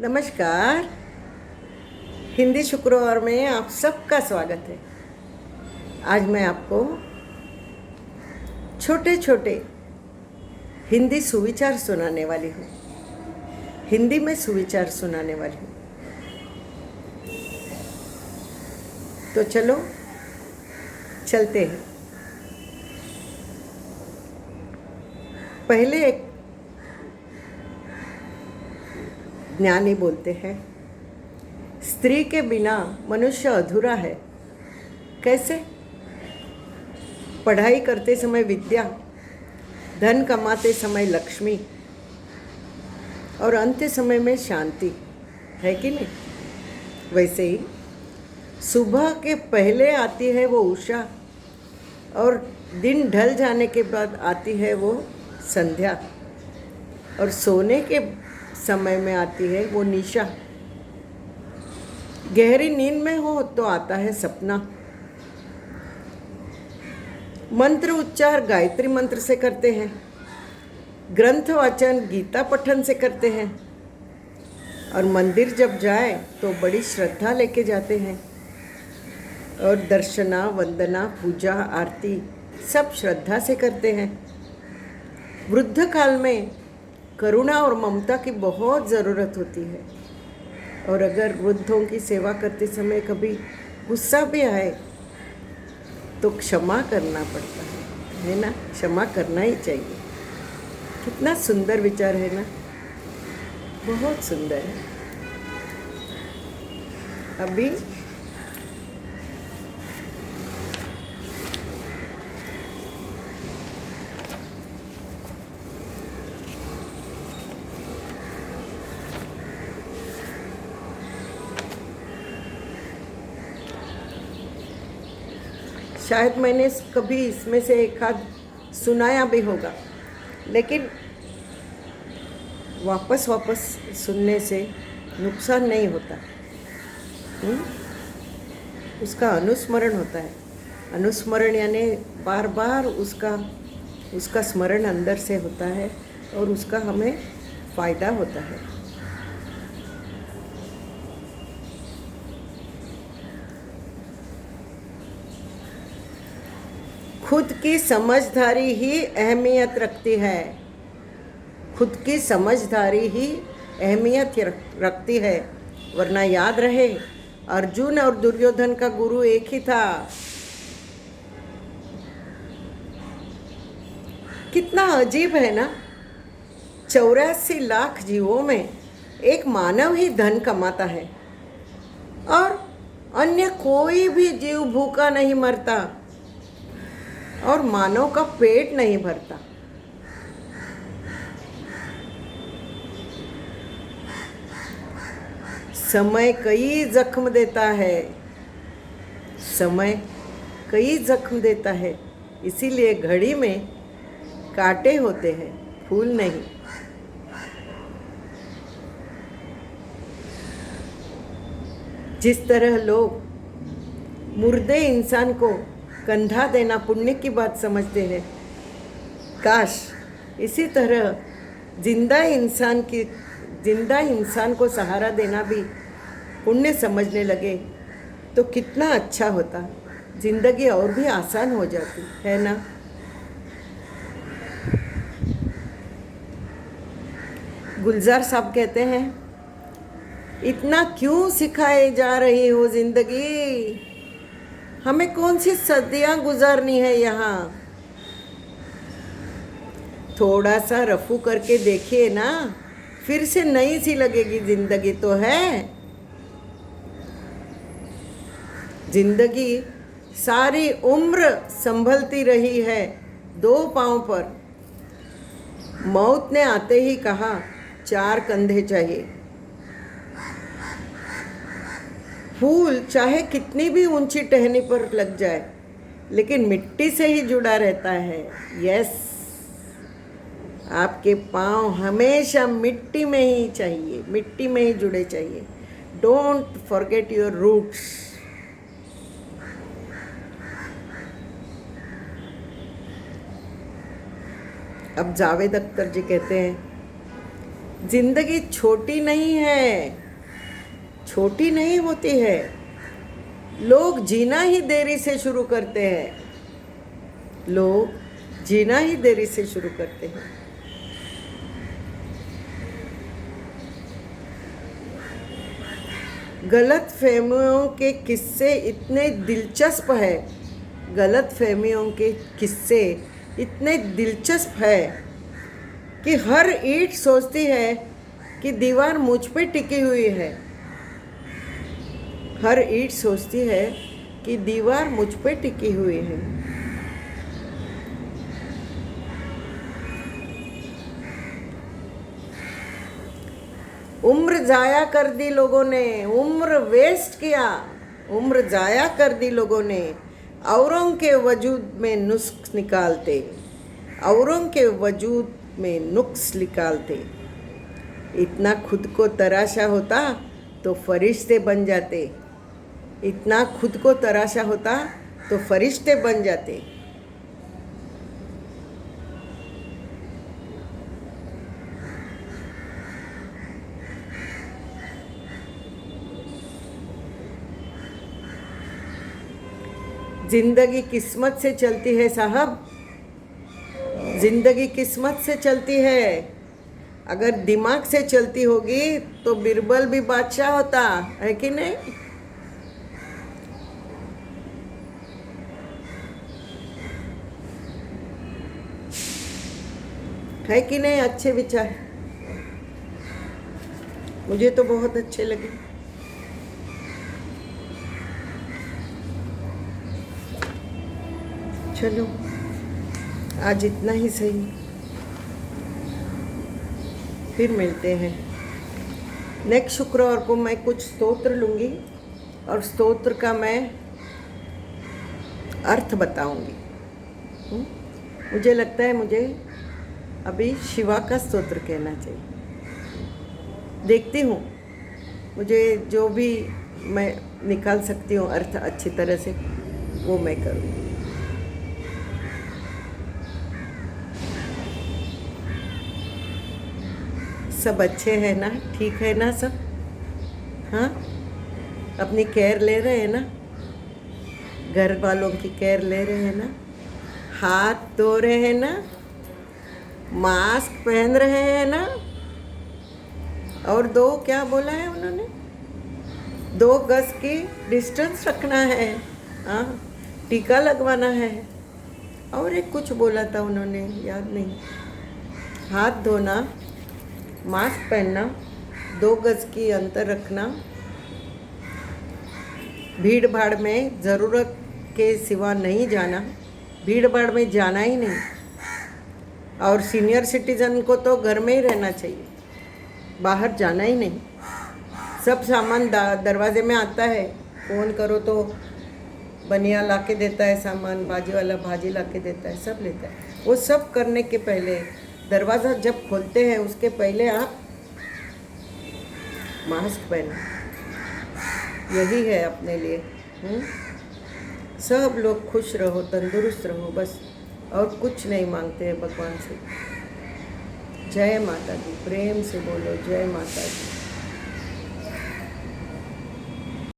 नमस्कार। हिंदी शुक्रवार में आप सबका स्वागत है। आज मैं आपको छोटे छोटे हिंदी सुविचार सुनाने वाली हूँ। हिंदी में सुविचार सुनाने वाली हूँ। तो चलो चलते हैं। पहले एक ज्ञानी बोलते हैं, स्त्री के बिना मनुष्य अधूरा है। कैसे? पढ़ाई करते समय विद्या, धन कमाते समय लक्ष्मी और अंत्य समय में शांति, है कि नहीं? वैसे ही सुबह के पहले आती है वो उषा और दिन ढल जाने के बाद आती है वो संध्या और सोने के समय में आती है वो निशा। गहरी नींद में हो तो आता है सपना। मंत्र उच्चार गायत्री मंत्र से करते हैं, ग्रंथ वाचन गीता पठन से करते हैं और मंदिर जब जाए तो बड़ी श्रद्धा लेके जाते हैं और दर्शना वंदना पूजा आरती सब श्रद्धा से करते हैं। वृद्ध काल में करुणा और ममता की बहुत ज़रूरत होती है और अगर वृद्धों की सेवा करते समय कभी गुस्सा भी आए तो क्षमा करना पड़ता है ना? क्षमा करना ही चाहिए। कितना सुंदर विचार है ना? बहुत सुंदर है। अभी शायद मैंने कभी इसमें से एक आध सुनाया भी होगा, लेकिन वापस सुनने से नुकसान नहीं होता। उसका अनुस्मरण होता है। अनुस्मरण यानी बार बार उसका स्मरण अंदर से होता है और उसका हमें फ़ायदा होता है। खुद की समझदारी ही अहमियत रखती है। खुद की समझदारी ही अहमियत रखती है, वरना याद रहे अर्जुन और दुर्योधन का गुरु एक ही था। कितना अजीब है ना? 84 लाख जीवों में एक मानव ही धन कमाता है और अन्य कोई भी जीव भूखा नहीं मरता और मानव का पेट नहीं भरता। समय कई जख्म देता है। समय कई जख्म देता है, इसीलिए घड़ी में कांटे होते हैं, फूल नहीं। जिस तरह लोग मुर्दे इंसान को कंधा देना पुण्य की बात समझते हैं, काश इसी तरह जिंदा इंसान को सहारा देना भी पुण्य समझने लगे तो कितना अच्छा होता। जिंदगी और भी आसान हो जाती है ना? गुलजार साहब कहते हैं, इतना क्यों सिखाए जा रही हो जिंदगी, हमें कौन सी सदियां गुजारनी है यहाँ। थोड़ा सा रफू करके देखिए ना, फिर से नई सी लगेगी जिंदगी तो है। जिंदगी सारी उम्र संभलती रही है दो पांव पर। मौत ने आते ही कहा 4 कंधे चाहिए। फूल चाहे कितनी भी ऊंची टहनी पर लग जाए, लेकिन मिट्टी से ही जुड़ा रहता है। यस, आपके पांव हमेशा मिट्टी में ही चाहिए, मिट्टी में ही जुड़े चाहिए। Don't forget your roots. अब जावेद अख्तर जी कहते हैं, जिंदगी छोटी नहीं है, छोटी नहीं होती है। लोग जीना ही देरी से शुरू करते हैं, लोग जीना ही देरी से शुरू करते हैं। गलत फहमियों के किस्से इतने दिलचस्प है, गलत फहमियों के किस्से इतने दिलचस्प है कि हर ईंट सोचती है कि दीवार मुझ पे टिकी हुई है, हर ईंट सोचती है कि दीवार मुझ पे टिकी हुई है। उम्र जाया कर दी लोगों ने, उम्र वेस्ट किया, उम्र जाया कर दी लोगों ने, औरों के वजूद में नुस्ख निकालते, औरों के वजूद में नुक्स निकालते। इतना खुद को तराशा होता तो फरिश्ते बन जाते, इतना खुद को तराशा होता तो फरिश्ते बन जाते। जिंदगी किस्मत से चलती है साहब, जिंदगी किस्मत से चलती है। अगर दिमाग से चलती होगी तो बिरबल भी बादशाह होता है कि नहीं? है कि नहीं? अच्छे विचार मुझे तो बहुत अच्छे लगे। चलो आज इतना ही सही, फिर मिलते हैं। नेक्स्ट शुक्रवार को मैं कुछ स्तोत्र लूँगी और स्तोत्र का मैं अर्थ बताऊंगी। मुझे लगता है मुझे अभी शिवा का स्तोत्र कहना चाहिए। देखती हूँ, मुझे जो भी मैं निकाल सकती हूँ अर्थ अच्छी तरह से, वो मैं करूँगी। सब अच्छे हैं ना? ठीक है ना सब? हाँ, अपनी केयर ले रहे हैं ना? घर वालों की केयर ले रहे हैं ना? हाथ धो रहे हैं ना? मास्क पहन रहे हैं ना? और दो क्या बोला है उन्होंने? 2 गज की डिस्टेंस रखना है, हाँ, टीका लगवाना है, और एक कुछ बोला था उन्होंने, याद नहीं। हाथ धोना, मास्क पहनना, 2 गज की अंतर रखना, भीड़ भाड़ में ज़रूरत के सिवा नहीं जाना, भीड़ भाड़ में जाना ही नहीं, और सीनियर सिटीज़न को तो घर में ही रहना चाहिए, बाहर जाना ही नहीं। सब सामान दरवाजे में आता है, फ़ोन करो तो बनिया ला के देता है सामान, भाजी वाला भाजी ला के देता है, सब लेता है। वो सब करने के पहले, दरवाज़ा जब खोलते हैं उसके पहले आप मास्क पहनो, यही है अपने लिए। सब लोग खुश रहो, तंदुरुस्त रहो, बस और कुछ नहीं मांगते हैं भगवान से। जय माता दी, प्रेम से बोलो जय माता दी।